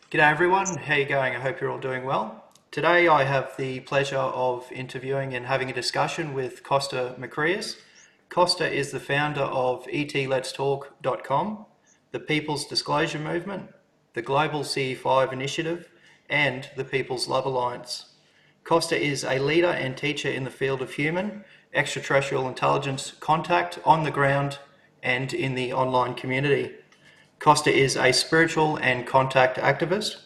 G'day everyone, how you going? I hope you're all doing well. Today I have the pleasure of interviewing and having a discussion with Kosta Makreas. Kosta is the founder of etletstalk.com, the People's Disclosure Movement, the Global CE5 Initiative, and the People's Love Alliance. Kosta is a leader and teacher in the field of human, extraterrestrial intelligence contact on the ground and in the online community. Kosta is a spiritual and contact activist,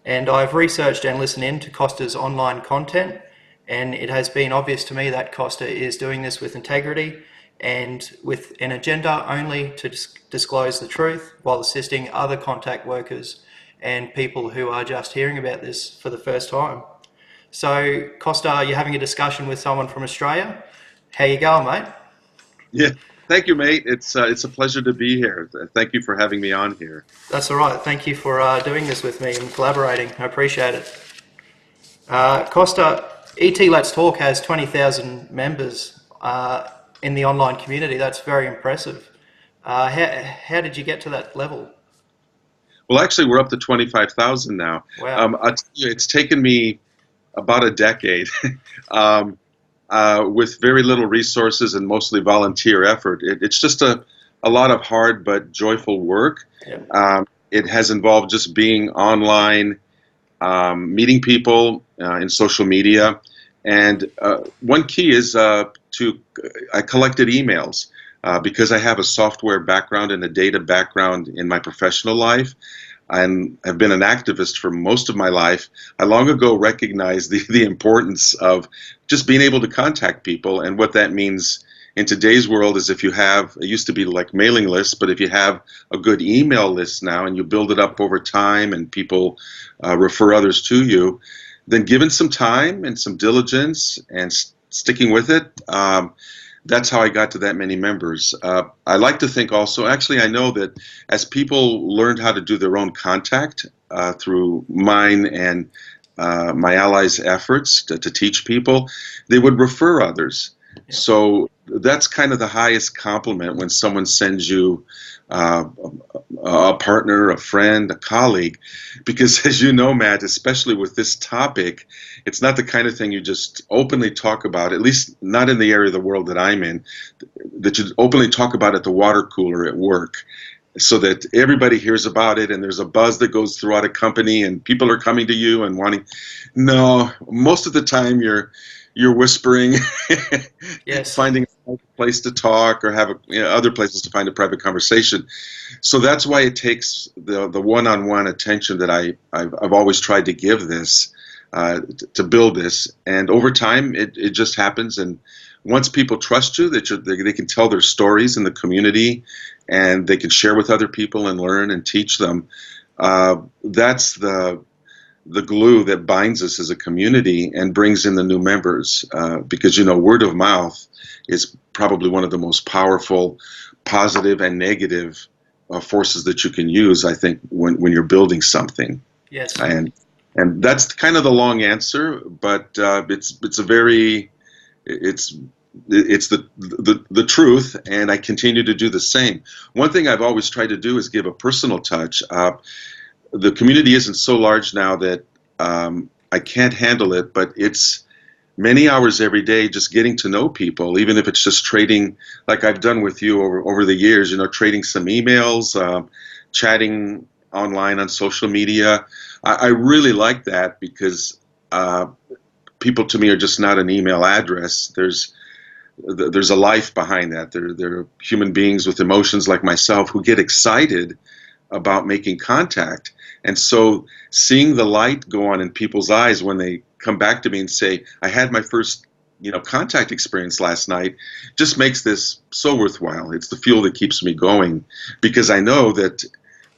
and I've researched and listened in to Kosta's online content, and it has been obvious to me that Kosta is doing this with integrity and with an agenda only to disclose the truth while assisting other contact workers and people who are just hearing about this for the first time. So, Kosta, you're having a discussion with someone from Australia. How you going, mate? Yeah, thank you, mate. It's a pleasure to be here. Thank you for having me on here. That's all right. Thank you for doing this with me and collaborating. I appreciate it. Costa, ET Let's Talk has 20,000 members in the online community. That's very impressive. How did you get to that level? Well, actually, we're up to 25,000 now. Wow. I'll tell you, it's taken me about a decade, um, with very little resources and mostly volunteer effort. It's just a lot of hard but joyful work. Yeah. It has involved just being online, meeting people in social media, and one key is I collected emails because I have a software background and a data background in my professional life, and have been an activist for most of my life. I long ago recognized the importance of just being able to contact people, and what that means in today's world is if you have, it used to be like mailing lists, but if you have a good email list now and you build it up over time and people refer others to you, then given some time and some diligence and sticking with it, that's how I got to that many members. I like to think also, actually, I know that as people learned how to do their own contact through mine and my allies' efforts to teach people, they would refer others. Yeah. So that's kind of the highest compliment when someone sends you uh, a partner, a friend, a colleague, because as you know, Matt, especially with this topic, it's not the kind of thing you just openly talk about, at least not in the area of the world that I'm in, that you openly talk about at the water cooler at work, so that everybody hears about it and there's a buzz that goes throughout a company and people are coming to you and wanting. No, most of the time you're whispering, Yes. finding a place to talk or have other places to find a private conversation. So that's why it takes the one-on-one attention that I've always tried to give this, to build this. And over time, it just happens. And once people trust you, that they can tell their stories in the community and they can share with other people and learn and teach them, that's the glue that binds us as a community and brings in the new members, because word of mouth is probably one of the most powerful positive and negative forces that you can use, I think, when you're building something. Yes. And that's kind of the long answer, but it's a very it's it's the truth, and I continue to do the same. One thing I've always tried to do is give a personal touch. The community isn't so large now that I can't handle it, but it's many hours every day just getting to know people, even if it's just trading, like I've done with you over the years, trading some emails, chatting online on social media. I really like that because people to me are just not an email address. There's a life behind that. They're human beings with emotions like myself who get excited about making contact. And so seeing the light go on in people's eyes when they come back to me and say, I had my first contact experience last night, just makes this so worthwhile. It's the fuel that keeps me going, because I know that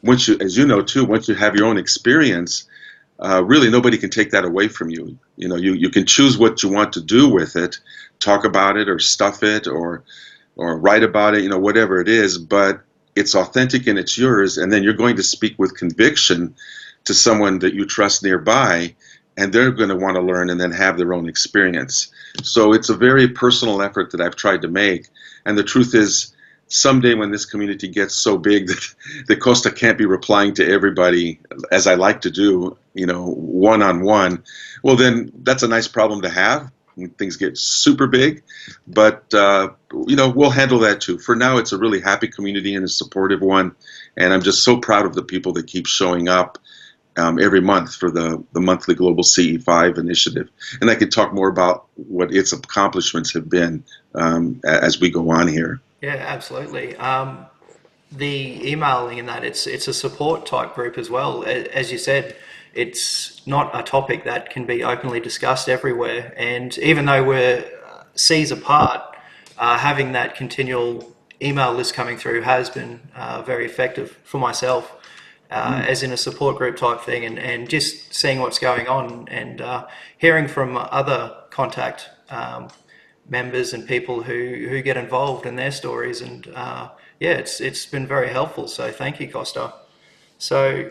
once you, as you know too, once you have your own experience, really nobody can take that away from you. You can choose what you want to do with it, talk about it or stuff it or write about it, whatever it is, but it's authentic and it's yours, and then you're going to speak with conviction to someone that you trust nearby, and they're going to want to learn and then have their own experience. So it's a very personal effort that I've tried to make, and the truth is, someday when this community gets so big that Costa can't be replying to everybody as I like to do, one-on-one, well, then that's a nice problem to have when things get super big. But, we'll handle that too. For now, it's a really happy community and a supportive one. And I'm just so proud of the people that keep showing up every month for the monthly Global CE5 initiative. And I could talk more about what its accomplishments have been as we go on here. Yeah, absolutely. The emailing in that, it's a support type group as well. As you said, it's not a topic that can be openly discussed everywhere. And even though we're seas apart, having that continual email list coming through has been very effective for myself. As in a support group type thing, and just seeing what's going on, and hearing from other contact members and people who get involved in their stories, and it's been very helpful. So thank you, Costa. So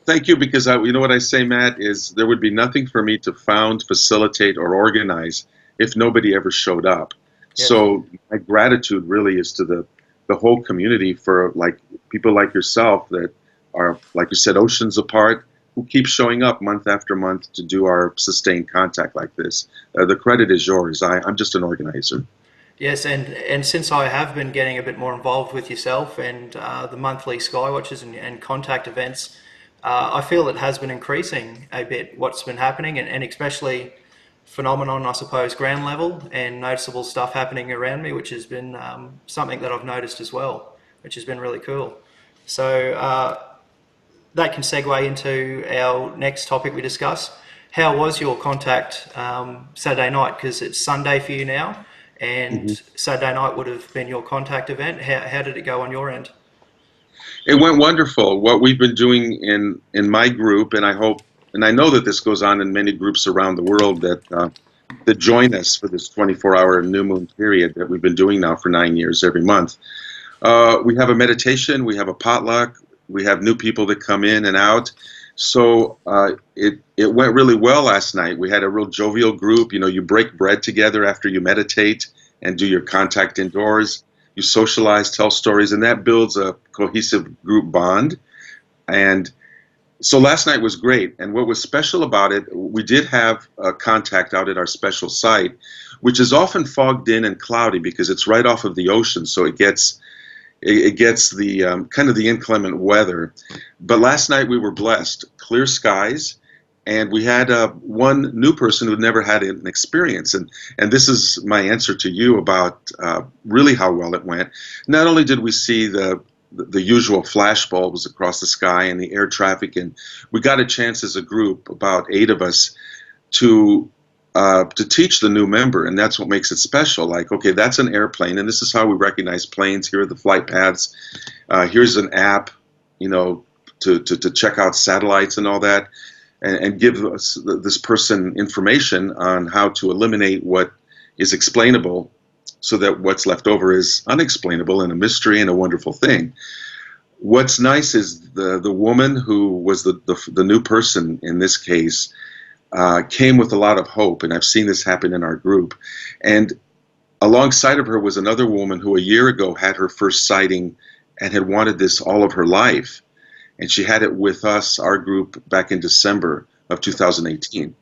Thank you, because you know what I say, Matt, is there would be nothing for me to found, facilitate, or organize if nobody ever showed up. yes, So my gratitude really is to the whole community for people like yourself that are, like you said, oceans apart, who keep showing up month after month to do our sustained contact like this. The credit is yours. I'm just an organizer. yes, and since I have been getting a bit more involved with yourself and the monthly Skywatches and contact events, I feel it has been increasing a bit what's been happening, and especially phenomenon, I suppose, ground level and noticeable stuff happening around me, which has been something that I've noticed as well, which has been really cool. So that can segue into our next topic we discuss. How was your contact Saturday night? Because it's Sunday for you now, and Saturday night would have been your contact event. How did it go on your end? It went wonderful. What we've been doing in my group, and I know that this goes on in many groups around the world that join us for this 24-hour new moon period that we've been doing now for 9 years every month. We have a meditation, we have a potluck, we have new people that come in and out. So it went really well last night. We had a real jovial group. You break bread together after you meditate and do your contact indoors. You socialize, tell stories, and that builds a cohesive group bond. And so last night was great. And what was special about it, we did have contact out at our special site, which is often fogged in and cloudy because it's right off of the ocean. So it gets the kind of the inclement weather. But last night we were blessed, clear skies, and we had one new person who'd never had an experience. And this is my answer to you about really how well it went. Not only did we see the usual flash bulbs across the sky and the air traffic, and we got a chance as a group, about 8 of us, to teach the new member, and that's what makes it special. Like, okay, that's an airplane, and this is how we recognize planes. Here are the flight paths. Here's an app, to check out satellites and all that, and give this person information on how to eliminate what is explainable, so that what's left over is unexplainable and a mystery and a wonderful thing. What's nice is the woman who was the new person in this case came with a lot of hope, and I've seen this happen in our group. And alongside of her was another woman who a year ago had her first sighting and had wanted this all of her life. And she had it with us, our group, back in December of 2018.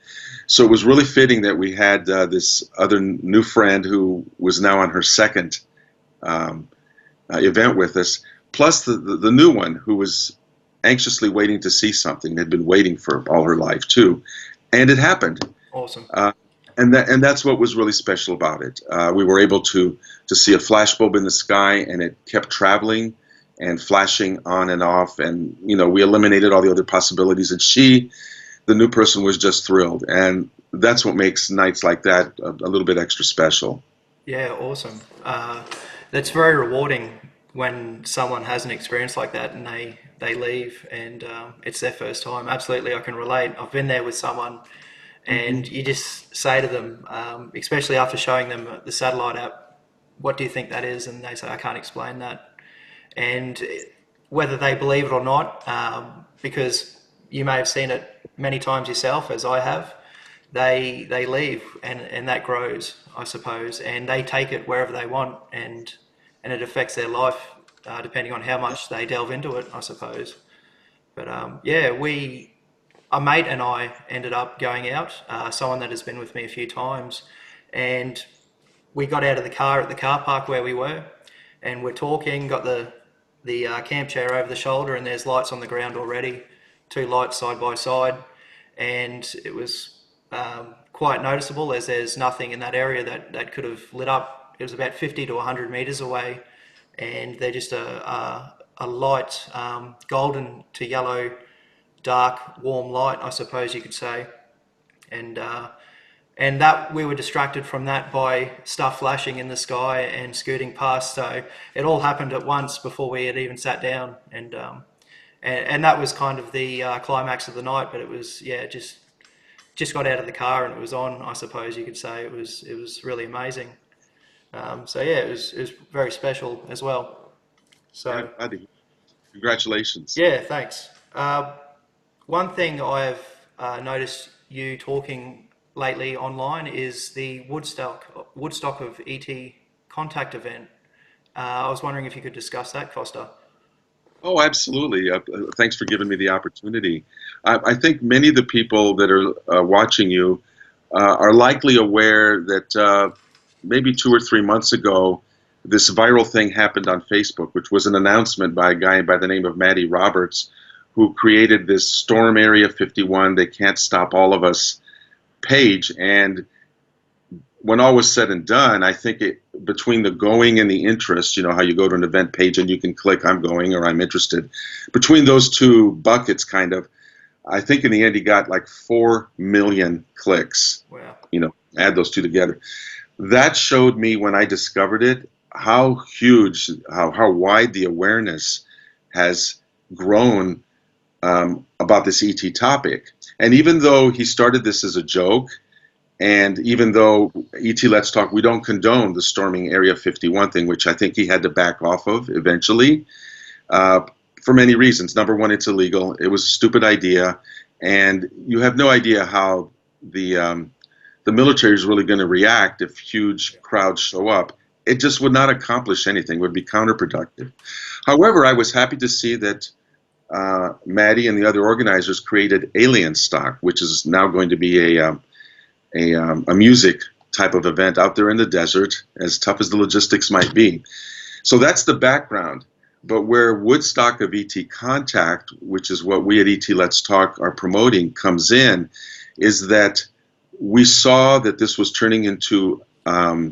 So it was really fitting that we had this other new friend who was now on her second event with us, plus the new one who was anxiously waiting to see something, had been waiting for all her life too. And it happened. Awesome. And that's what was really special about it. We were able to see a flashbulb in the sky, and it kept traveling and flashing on and off. And we eliminated all the other possibilities. And the new person, was just thrilled. And that's what makes nights like that a little bit extra special. Yeah, awesome. That's very rewarding when someone has an experience like that and they leave and it's their first time. Absolutely, I can relate. I've been there with someone, and you just say to them, especially after showing them the satellite app, what do you think that is? And they say, I can't explain that. And whether they believe it or not, because you may have seen it many times yourself, as I have, they leave, and that grows, I suppose, and they take it wherever they want, and and it affects their life depending on how much they delve into it, I suppose. But yeah, a mate and I ended up going out, someone that has been with me a few times, and we got out of the car at the car park where we were, and we're talking, got the camp chair over the shoulder, and there's lights on the ground already, two lights side by side, and it was quite noticeable as there's nothing in that area that could have lit up. It was about 50 to 100 metres away, and they're just a light, golden to yellow, dark, warm light, I suppose you could say. And that we were distracted from that by stuff flashing in the sky and scooting past. So it all happened at once before we had even sat down, and that was kind of the climax of the night. But it was, yeah, just got out of the car and it was on, I suppose you could say. It was really amazing. So yeah, it was very special as well. So congratulations. yeah, thanks. One thing I've noticed you talking lately online is the Woodstock of ET Contact event. I was wondering if you could discuss that, Kosta. Oh, absolutely. Thanks for giving me the opportunity. I think many of the people that are watching you are likely aware that maybe 2 or 3 months ago, this viral thing happened on Facebook, which was an announcement by a guy by the name of Matty Roberts, who created this Storm Area 51, They Can't Stop All of Us page. And when all was said and done, I think between the going and the interest, you know how you go to an event page and you can click I'm going or I'm interested, between those two buckets kind of, I think in the end he got like 4 million clicks. Wow. You know, add those two together. That showed me when I discovered it how huge, how wide the awareness has grown about this ET topic. And even though he started this as a joke, and even though ET Let's Talk, we don't condone the storming Area 51 thing, which I think he had to back off of eventually, for many reasons. Number one, it's illegal. It was a stupid idea, and you have no idea how the military is really going to react if huge crowds show up. It just would not accomplish anything. It would be counterproductive. However, I was happy to see that Maddie and the other organizers created Alien Stock, which is now going to be a music type of event out there in the desert, as tough as the logistics might be. So that's the background. But where Woodstock of ET Contact, which is what we at ET Let's Talk are promoting, comes in, is that we saw that this was turning into a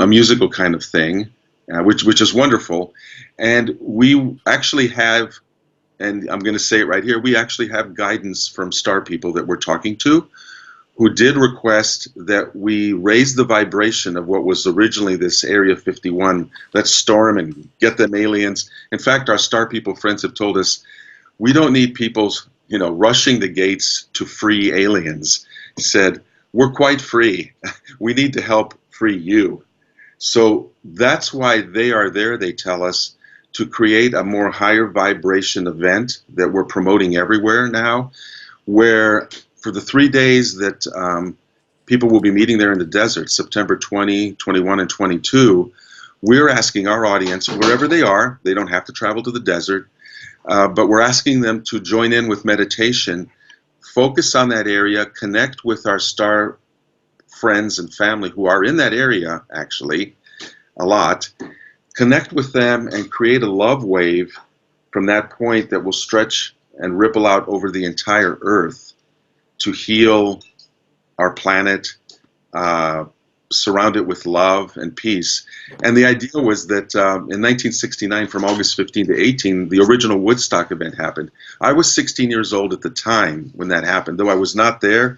musical kind of thing, which is wonderful. And we actually have, and I'm going to say it right here, we actually have guidance from star people that we're talking to, who did request that we raise the vibration of what was originally this Area 51. Let's storm and get them aliens. In fact, our star people friends have told us we don't need people, you know, rushing the gates to free aliens. He said, we're quite free. We need to help free you. So that's why they are there, they tell us, to create a more higher vibration event that we're promoting everywhere now, where for the 3 days that people will be meeting there in the desert, September 20, 21, and 22, we're asking our audience, wherever they are, they don't have to travel to the desert, but we're asking them to join in with meditation, focus on that area, connect with our star friends and family who are in that area, actually, a lot, connect with them and create a love wave from that point that will stretch and ripple out over the entire Earth to heal our planet, surround it with love and peace. And the idea was that in 1969, from August 15 to 18, the original Woodstock event happened. I was 16 years old at the time when that happened. Though I was not there,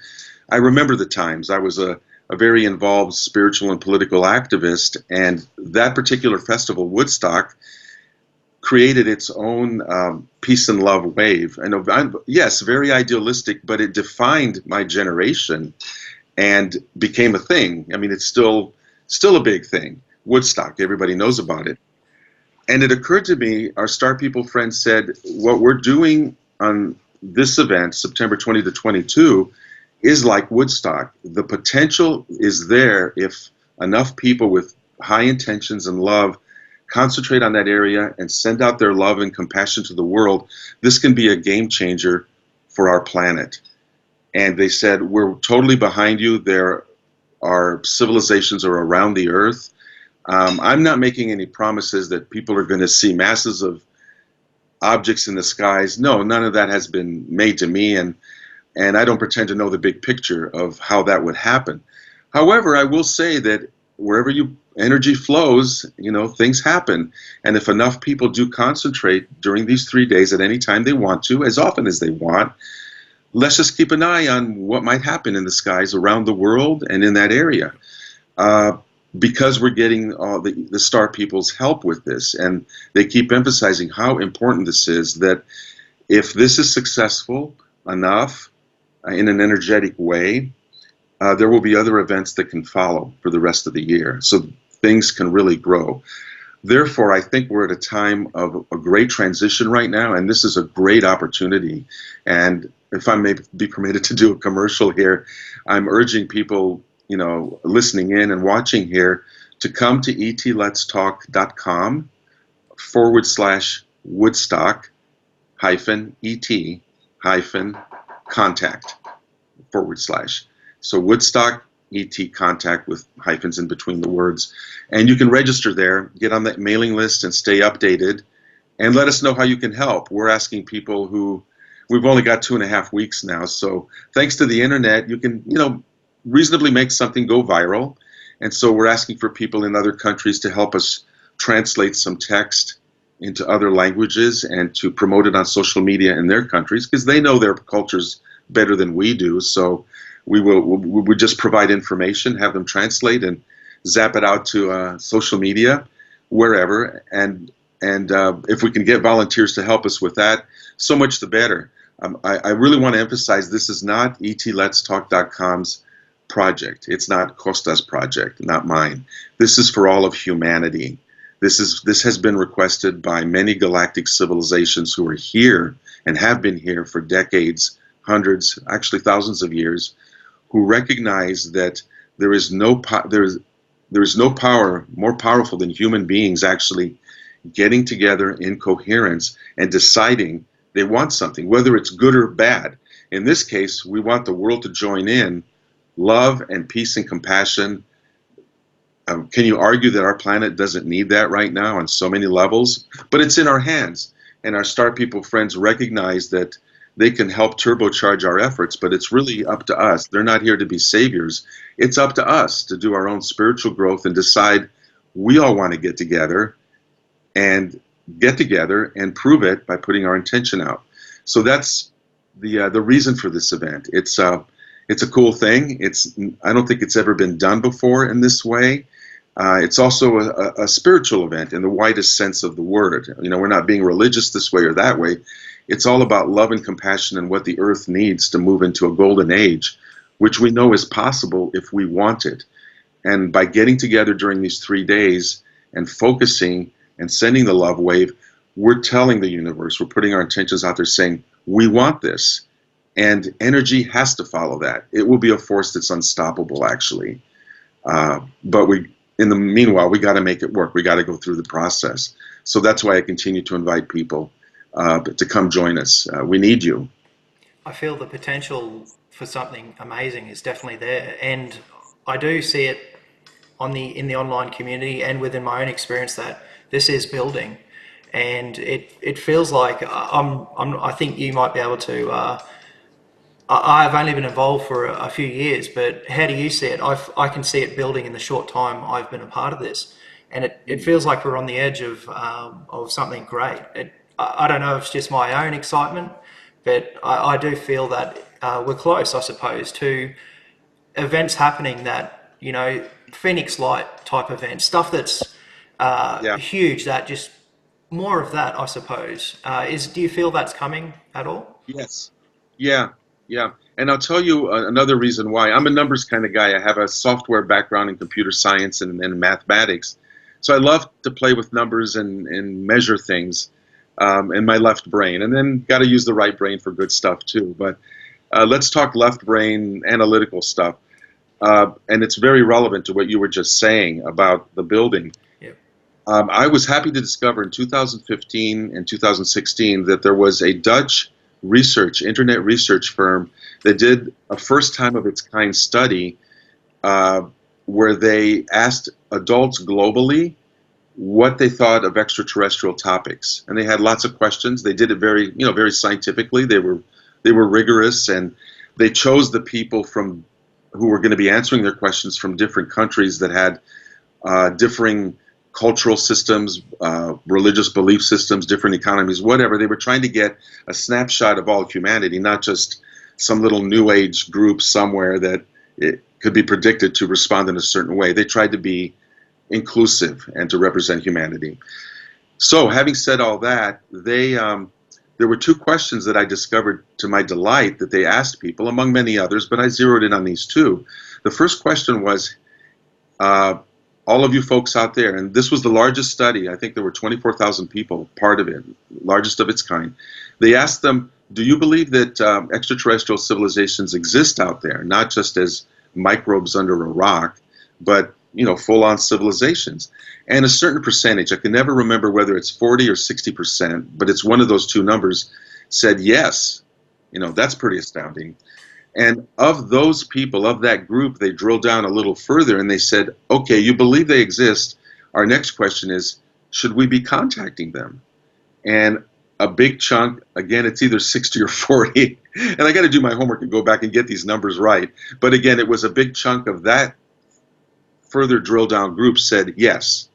I remember the times. I was a very involved spiritual and political activist, and that particular festival, Woodstock, created its own peace and love wave. And yes, very idealistic, but it defined my generation and became a thing. I mean, it's still a big thing. Woodstock, everybody knows about it. And it occurred to me, our Star People friends said, what we're doing on this event, September 20 to 22, is like Woodstock. The potential is there if enough people with high intentions and love concentrate on that area and send out their love and compassion to the world, this can be a game changer for our planet. And they said, we're totally behind you. There are civilizations are around the earth. I'm not making any promises that people are going to see masses of objects in the skies. No, none of that has been made to me, and I don't pretend to know the big picture of how that would happen. However, I will say that wherever you energy flows, things happen. And if enough people do concentrate during these 3 days at any time they want to, as often as they want, let's just keep an eye on what might happen in the skies around the world and in that area. Because we're getting all the star people's help with this, and they keep emphasizing how important this is, that if this is successful enough in an energetic way, there will be other events that can follow for the rest of the year. So things can really grow. Therefore, I think we're at a time of a great transition right now, and this is a great opportunity. And if I may be permitted to do a commercial here, I'm urging people, listening in and watching here, to come to etletstalk.com/Woodstock ET contact /. So Woodstock ET Contact with hyphens in between the words. And you can register there, get on that mailing list and stay updated, and let us know how you can help. We're asking people we've only got 2.5 weeks now, so thanks to the internet, you can, reasonably make something go viral. And so we're asking for people in other countries to help us translate some text into other languages and to promote it on social media in their countries, because they know their cultures better than we do. So we just provide information, have them translate and zap it out to social media, wherever. And if we can get volunteers to help us with that, so much the better. I really want to emphasize, this is not etletstalk.com's project. It's not Kosta's project, not mine. This is for all of humanity. This has been requested by many galactic civilizations who are here and have been here for decades, hundreds, actually thousands of years, who recognize that there is no power more powerful than human beings actually getting together in coherence and deciding they want something, whether it's good or bad. In this case, we want the world to join in love and peace and compassion. Can you argue that our planet doesn't need that right now on so many levels? But it's in our hands, and our Star People friends recognize that they can help turbocharge our efforts, but it's really up to us. They're not here to be saviors. It's up to us to do our own spiritual growth and decide we all want to get together and prove it by putting our intention out. So that's the reason for this event. It's a cool thing. I don't think it's ever been done before in this way. It's also a spiritual event in the widest sense of the word. We're not being religious this way or that way. It's all about love and compassion and what the earth needs to move into a golden age, which we know is possible if we want it. And by getting together during these 3 days and focusing and sending the love wave, we're telling the universe, we're putting our intentions out there saying, we want this. And energy has to follow that. It will be a force that's unstoppable, actually. But in the meanwhile, we got to make it work. We got to go through the process. So that's why I continue to invite people to come join us. We need you. I feel the potential for something amazing is definitely there, and I do see it in the online community and within my own experience that this is building, and it feels like I think you might be able to. I've only been involved for a few years, but how do you see it? I can see it building in the short time I've been a part of this, and it feels like we're on the edge of something great. I don't know if it's just my own excitement, but I do feel that we're close, I suppose, to events happening that, Phoenix Light type events, stuff that's Yeah. huge, that just more of that, I suppose. Do you feel that's coming at all? Yes. Yeah. Yeah. And I'll tell you another reason why. I'm a numbers kind of guy. I have a software background in computer science and mathematics. So I love to play with numbers and measure things in my left brain. And then got to use the right brain for good stuff too. But let's talk left brain analytical stuff. and it's very relevant to what you were just saying about the building. Yep. I was happy to discover in 2015 and 2016 that there was a Dutch internet research firm that did a first time of its kind study uh, where they asked adults globally what they thought of extraterrestrial topics, and they had lots of questions. They did it very scientifically. They were rigorous, and they chose the people from who were going to be answering their questions from different countries that had differing cultural systems, religious belief systems, different economies, whatever. They were trying to get a snapshot of all humanity, not just some little new age group somewhere that it could be predicted to respond in a certain way. They tried to be inclusive and to represent humanity. So, having said all that, there were two questions that I discovered to my delight that they asked people, among many others, but I zeroed in on these two. The first question was, all of you folks out there, and this was the largest study, I think there were 24,000 people part of it, largest of its kind. They asked them, do you believe that extraterrestrial civilizations exist out there, not just as microbes under a rock, but full-on civilizations? And a certain percentage, I can never remember whether it's 40 or 60%, but it's one of those two numbers, said yes. That's pretty astounding. And of those people, of that group, they drilled down a little further and they said, okay, you believe they exist. Our next question is, should we be contacting them? And a big chunk, again, it's either 60 or 40, and I got to do my homework and go back and get these numbers right. But again, it was a big chunk of that further drill down group said yes.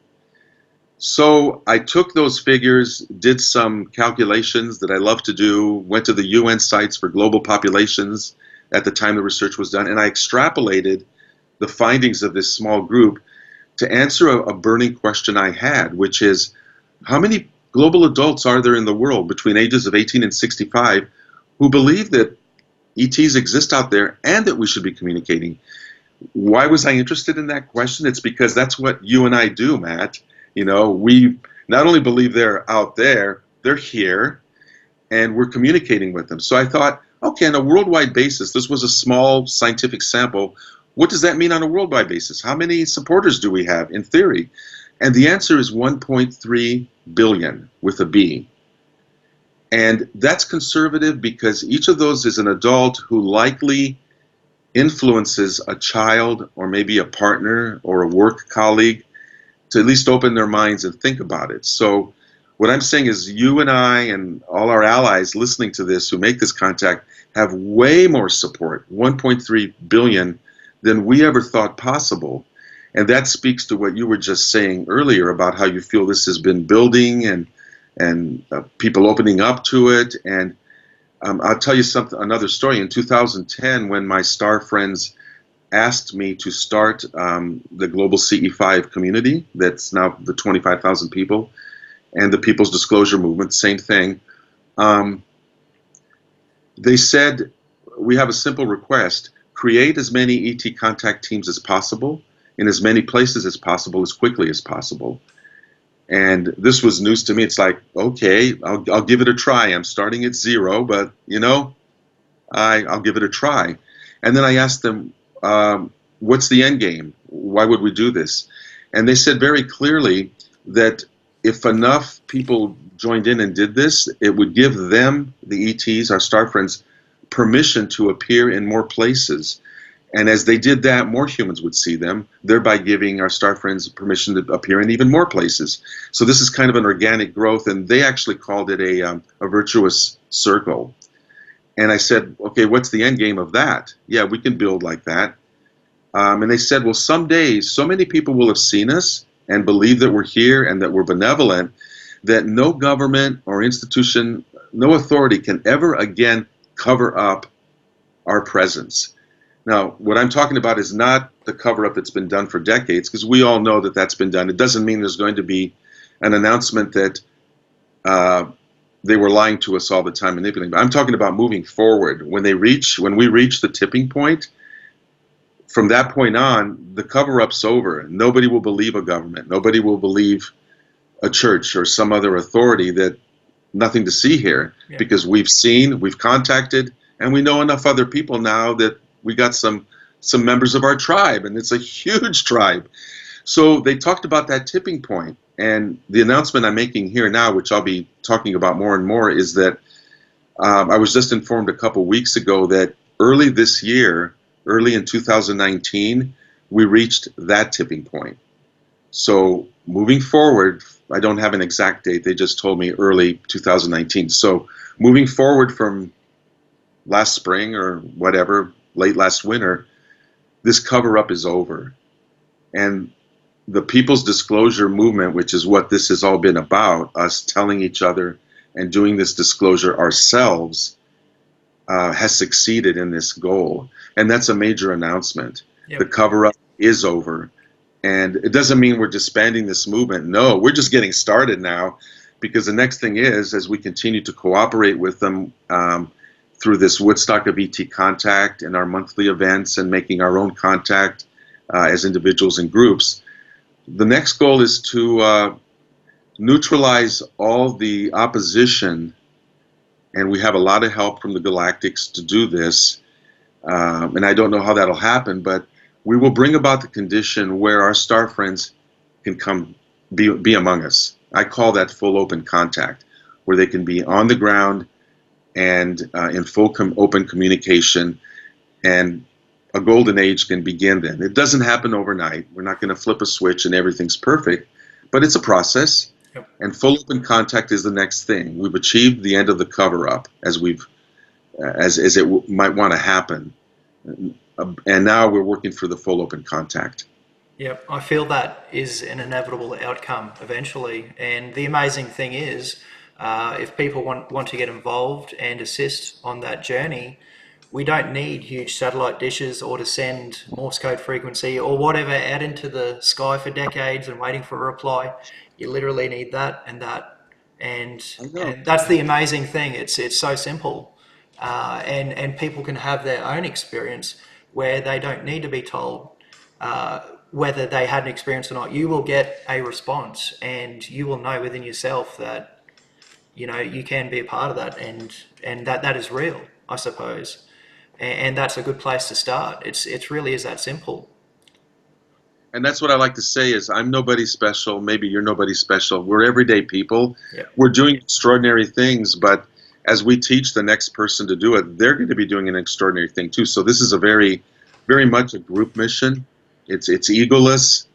So I took those figures, did some calculations that I love to do, went to the UN sites for global populations at the time the research was done, and I extrapolated the findings of this small group to answer a burning question I had, which is, how many global adults are there in the world between ages of 18 and 65 who believe that ETs exist out there and that we should be communicating? Why was I interested in that question? It's because that's what you and I do, Matt. We not only believe they're out there, they're here, and we're communicating with them. So I thought, okay, on a worldwide basis, this was a small scientific sample. What does that mean on a worldwide basis? How many supporters do we have in theory? And the answer is 1.3 billion with a B. And that's conservative because each of those is an adult who likely influences a child or maybe a partner or a work colleague to at least open their minds and think about it. So what I'm saying is you and I and all our allies listening to this who make this contact have way more support, 1.3 billion, than we ever thought possible. And that speaks to what you were just saying earlier about how you feel this has been building and people opening up to it. And I'll tell you another story. In 2010, when my star friends asked me to start the global CE5 community, that's now the 25,000 people, and the People's Disclosure Movement, same thing. They said, we have a simple request: create as many ET contact teams as possible in as many places as possible, as quickly as possible. And this was news to me. It's like, okay, I'll give it a try. I'm starting at zero, but I'll give it a try. And then I asked them, what's the end game? Why would we do this? And they said very clearly that if enough people joined in and did this, it would give them, the ETs, our star friends, permission to appear in more places. And as they did that, more humans would see them, thereby giving our star friends permission to appear in even more places. So this is kind of an organic growth, and they actually called it a virtuous circle. And I said, okay, what's the end game of that? Yeah, we can build like that. And they said, well, someday, so many people will have seen us and believe that we're here and that we're benevolent, that no government or institution, no authority can ever again cover up our presence. Now, what I'm talking about is not the cover-up that's been done for decades, because we all know that that's been done. It doesn't mean there's going to be an announcement that they were lying to us all the time, manipulating. But I'm talking about moving forward. When we reach the tipping point, from that point on, the cover-up's over. Nobody will believe a government. Nobody will believe a church or some other authority that nothing to see here, because we've seen, we've contacted, and we know enough other people now that we got some some members of our tribe, and it's a huge tribe. So they talked about that tipping point, and the announcement I'm making here now, which I'll be talking about more and more, is that I was just informed a couple weeks ago that early this year, early in 2019, we reached that tipping point. So moving forward, I don't have an exact date. They just told me early 2019. So moving forward from last spring or whatever, late last winter, this cover-up is over. And the People's Disclosure Movement, which is what this has all been about, us telling each other and doing this disclosure ourselves, has succeeded in this goal. And that's a major announcement. Yep. The cover-up is over. And it doesn't mean we're disbanding this movement. No, we're just getting started now, because the next thing is, as we continue to cooperate with them through this Woodstock of ET Contact and our monthly events and making our own contact as individuals and groups, the next goal is to neutralize all the opposition, and we have a lot of help from the Galactics to do this, and I don't know how that'll happen, but we will bring about the condition where our star friends can come be among us. I call that full open contact, where they can be on the ground and in full open communication, and a golden age can begin then. It doesn't happen overnight. We're not going to flip a switch and everything's perfect, but it's a process. Yep. And full open contact is the next thing. We've achieved the end of the cover-up as it might want to happen. And now we're working for the full open contact. Yep, I feel that is an inevitable outcome eventually. And the amazing thing is, if people want to get involved and assist on that journey, we don't need huge satellite dishes or to send Morse code frequency or whatever out into the sky for decades and waiting for a reply. You literally need that and that. And that's the amazing thing. It's so simple. And people can have their own experience where they don't need to be told whether they had an experience or not. You will get a response, and you will know within yourself that you can be a part of that, and that is real, I suppose. And that's a good place to start. It's really is that simple. And that's what I like to say is, I'm nobody special. Maybe you're nobody special. We're everyday people. Yep. We're doing extraordinary things, but as we teach the next person to do it, they're going to be doing an extraordinary thing too. So this is a very, very much a group mission. It's egoless.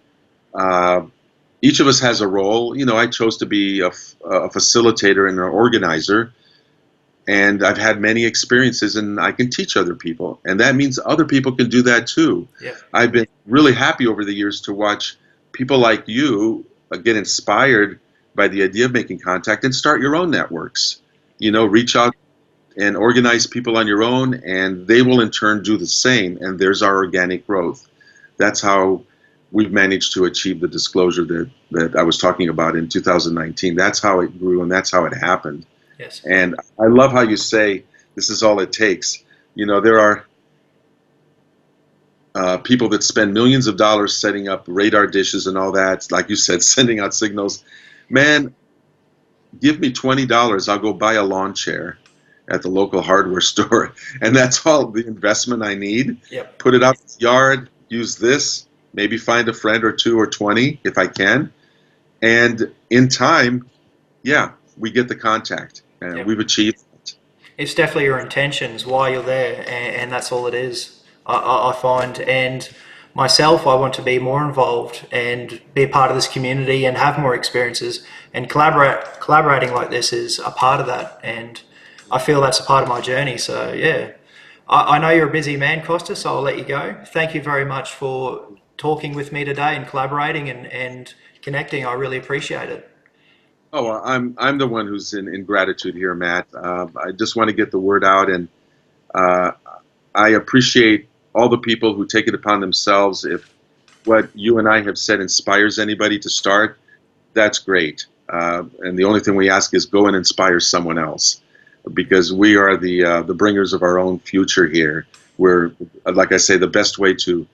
Each of us has a role. I chose to be a facilitator and an organizer, and I've had many experiences, and I can teach other people, and that means other people can do that too. Yeah. I've been really happy over the years to watch people like you get inspired by the idea of making contact and start your own networks. Reach out and organize people on your own, and they will in turn do the same, and there's our organic growth. That's how we've managed to achieve the disclosure that I was talking about in 2019. That's how it grew, and that's how it happened. Yes. And I love how you say this is all it takes. There are people that spend millions of dollars setting up radar dishes and all that, like you said, sending out signals. Man, give me $20, I'll go buy a lawn chair at the local hardware store, and that's all the investment I need. Yep. Put it out in the yard, use this, maybe find a friend or two or 20 if I can, and in time, yeah, we get the contact, and Yep. we've achieved it. It's definitely your intentions, why you're there, and that's all it is, I find. And myself, I want to be more involved and be a part of this community and have more experiences, and collaborating like this is a part of that, and I feel that's a part of my journey. So yeah, I know you're a busy man, Kosta, so I'll let you go. Thank you very much for talking with me today and collaborating and connecting. I really appreciate it. Oh, well, I'm the one who's in gratitude here, Matt. I just want to get the word out, and I appreciate all the people who take it upon themselves. If what you and I have said inspires anybody to start, that's great. And the only thing we ask is go and inspire someone else, because we are the bringers of our own future here. We're, like I say, the best way to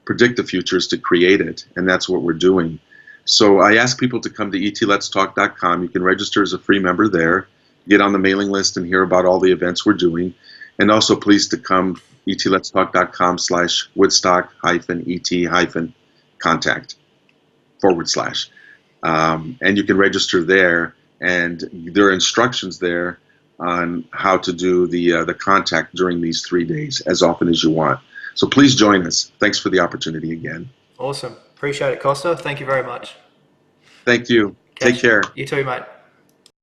predict the future is to create it, and that's what we're doing. So I ask people to come to etletstalk.com. You can register as a free member there, get on the mailing list and hear about all the events we're doing. And also please to come etletstalk.com/Woodstock-ET-contact / and you can register there, and there are instructions there on how to do the contact during these 3 days as often as you want. So please join us. Thanks for the opportunity again. Awesome. Appreciate it, Kosta. Thank you very much. Thank you. Take Catch care. you too, mate.